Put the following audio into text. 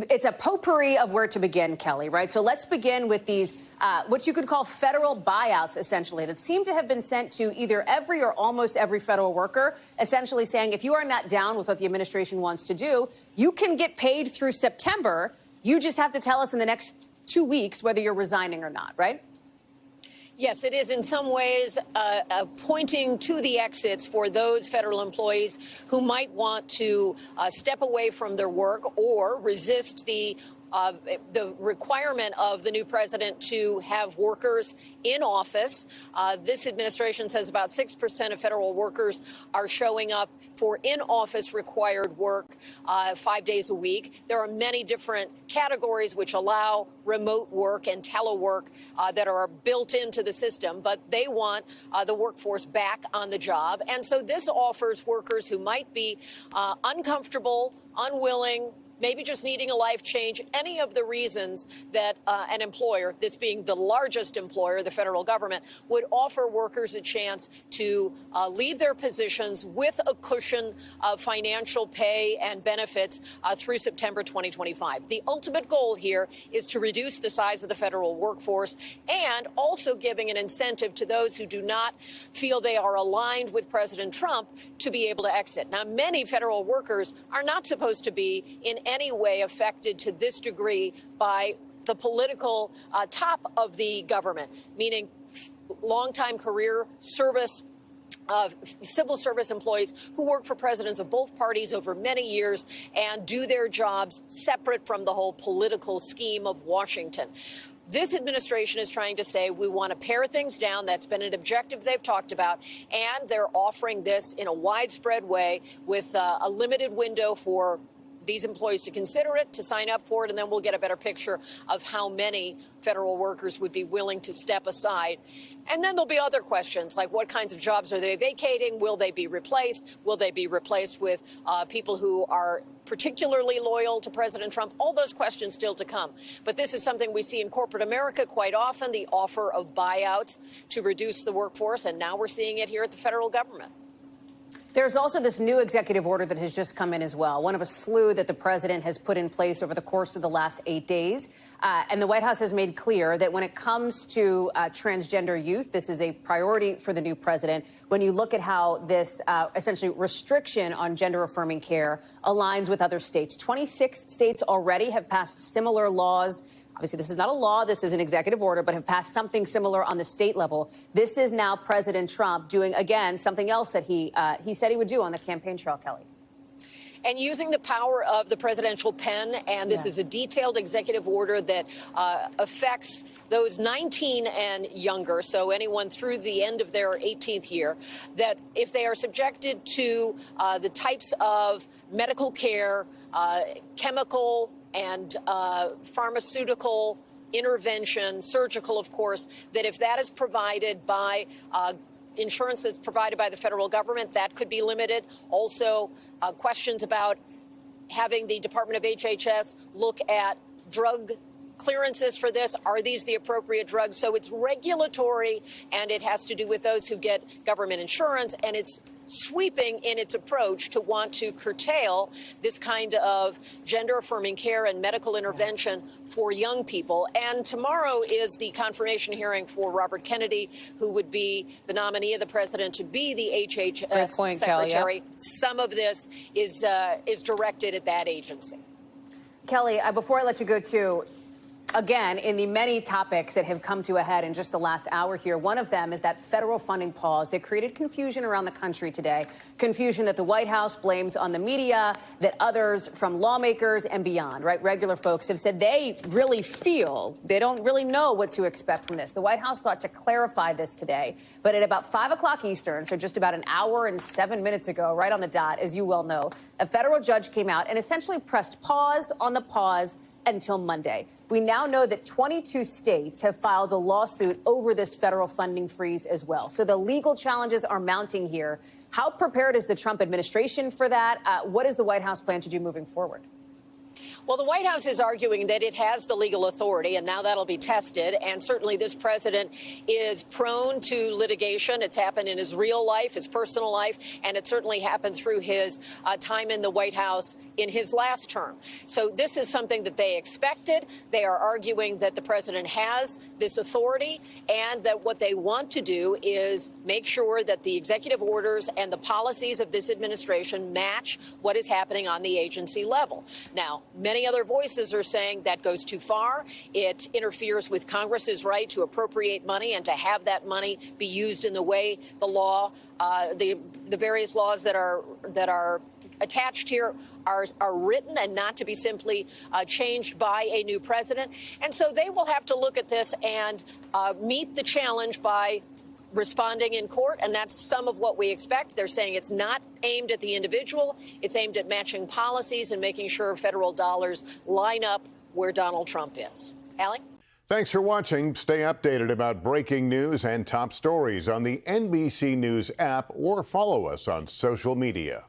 it's a potpourri of where to begin, Kelly, right? So let's begin with these, what you could call federal buyouts, essentially, that seem to have been sent to either every or almost every federal worker, essentially saying, if you are not down with what the administration wants to do, you can get paid through September. You just have to tell us in the next 2 weeks whether you're resigning or not, right? Yes, it is in some ways pointing to the exits for those federal employees who might want to step away from their work or resist the requirement of the new president to have workers in office. This administration says about 6% of federal workers are showing up for in-office required work 5 days a week. There are many different categories which allow remote work and telework that are built into the system, but they want the workforce back on the job. And so this offers workers who might be uncomfortable, unwilling, maybe just needing a life change, any of the reasons that an employer, this being the largest employer, the federal government, would offer workers a chance to leave their positions with a cushion of financial pay and benefits through September 2025. The ultimate goal here is to reduce the size of the federal workforce and also giving an incentive to those who do not feel they are aligned with President Trump to be able to exit. Now, many federal workers are not supposed to be in any way affected to this degree by the political top of the government, meaning longtime career service civil service employees who work for presidents of both parties over many years and do their jobs separate from the whole political scheme of Washington. This administration is trying to say we want to pare things down. That's been an objective they've talked about. And they're offering this in a widespread way with a limited window for these employees to consider it, to sign up for it, and then we'll get a better picture of how many federal workers would be willing to step aside. And then there'll be other questions, like what kinds of jobs are they vacating? Will they be replaced? Will they be replaced with people who are particularly loyal to President Trump? All those questions still to come. But this is something we see in corporate America quite often, the offer of buyouts to reduce the workforce, and now we're seeing it here at the federal government. There's also this new executive order that has just come in as well, one of a slew that the president has put in place over the course of the last 8 days. And the White House has made clear that when it comes to transgender youth, this is a priority for the new president. When you look at how this essentially restriction on gender-affirming care aligns with other states, 26 states already have passed similar laws. Obviously, this is not a law. This is an executive order, but have passed something similar on the state level. This is now President Trump doing, again, something else that he said he would do on the campaign trail, Kelly. And using the power of the presidential pen, and this is a detailed executive order that affects those 19 and younger, so anyone through the end of their 18th year, that if they are subjected to the types of medical care, chemical and pharmaceutical intervention, surgical, of course, that if that is provided by insurance that's provided by the federal government, that could be limited. Also, questions about having the Department of HHS look at drug clearances for this. Are these the appropriate drugs? So it's regulatory, and it has to do with those who get government insurance, and it's sweeping in its approach to want to curtail this kind of gender-affirming care and medical intervention for young people. And tomorrow is the confirmation hearing for Robert Kennedy, who would be the nominee of the president to be the HHS secretary. Kelly, Some of this is directed at that agency. Kelly, before I let you go, too, again, in the many topics that have come to a head in just the last hour here, one of them is that federal funding pause that created confusion around the country today. Confusion that the White House blames on the media, that others from lawmakers and beyond, right, regular folks have said they really feel they don't really know what to expect from this. The White House sought to clarify this today, but at about 5 o'clock Eastern, so just about an hour and 7 minutes ago, right on the dot, as you well know, a federal judge came out and essentially pressed pause on the pause until Monday. We now know that 22 states have filed a lawsuit over this federal funding freeze as well. So the legal challenges are mounting here. How prepared is the Trump administration for that? What does the White House plan to do moving forward? Well, the White House is arguing that it has the legal authority, and now that'll be tested. And certainly this president is prone to litigation. It's happened in his real life, his personal life, and it certainly happened through his time in the White House in his last term. So this is something that they expected. They are arguing that the president has this authority and that what they want to do is make sure that the executive orders and the policies of this administration match what is happening on the agency level. Now, many other voices are saying that goes too far. It interferes with Congress's right to appropriate money and to have that money be used in the way the law, the various laws that are attached here are written, and not to be simply changed by a new president. And so they will have to look at this and meet the challenge by responding in court, and that's some of what we expect. They're saying it's not aimed at the individual. It's aimed at matching policies and making sure federal dollars line up where Donald Trump is. Allie? Thanks for watching. Stay updated about breaking news and top stories on the NBC News app or follow us on social media.